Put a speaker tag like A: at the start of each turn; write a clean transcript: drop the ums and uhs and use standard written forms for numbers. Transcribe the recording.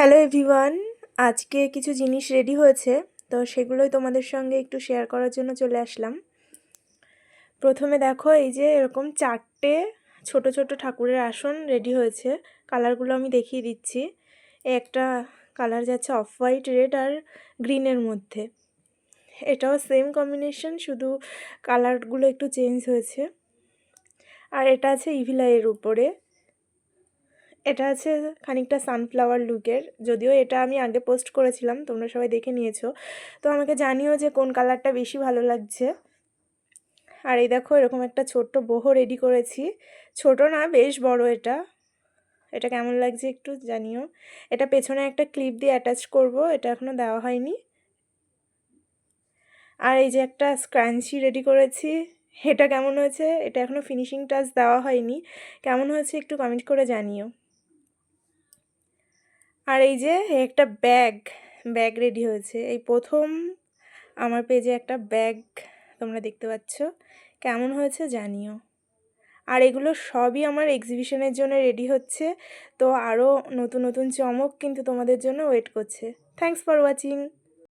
A: Hello everyone, আজকে কিছু জিনিস রেডি হয়েছে, তো সেগুলোই তোমাদের সঙ্গে একটু শেয়ার করার জন্য চলে আসলাম। প্রথমে দেখো, এই যে এরকম 4টে ছোট ছোট ঠাকুরের আসন রেডি হয়েছে। কালারগুলো আমি দেখিয়ে দিচ্ছি। একটা কালার যাচ্ছে অফ হোয়াইট, রেড আর গ্রিনের মধ্যে। এটাও সেম কম্বিনেশন, শুধু কালারগুলো একটু চেঞ্জ হয়েছে। আর এটা আছে ইভিল আইয়ের উপরে। এটা আছে খানিকটা সানফ্লাওয়ার লুকের, যদিও এটা আমি আগে পোস্ট করেছিলাম, তোমরা সবাই দেখে নিয়েছো। তো আমাকে জানিও যে কোন কালারটা বেশি ভালো লাগছে। আর এই দেখো, এরকম একটা ছোট্ট বোহ রেডি করেছি। ছোট না, বেশ বড় এটা। এটা কেমন লাগছে একটু জানিও। এটা পেছনে একটা ক্লিপ দিয়ে অ্যাটাচ করব, এটা এখনও দেওয়া হয়নি। আর এই যে একটা স্ক্রাঞ্চি রেডি করেছি, এটা কেমন হয়েছে, এটা এখনও ফিনিশিং টাচ দেওয়া হয়নি। কেমন হয়েছে একটু কমেন্ট করে জানিও। আর এই যে একটা ব্যাগ রেডি হয়েছে, এই প্রথম আমার পেজে একটা ব্যাগ তোমরা দেখতে পাচ্ছ। কেমন হয়েছে জানিও। আর এগুলো সবই আমার এক্সিবিশনের জন্য রেডি হচ্ছে, তো আরও নতুন নতুন চমক কিন্তু তোমাদের জন্য ওয়েট করছে। Thanks for watching.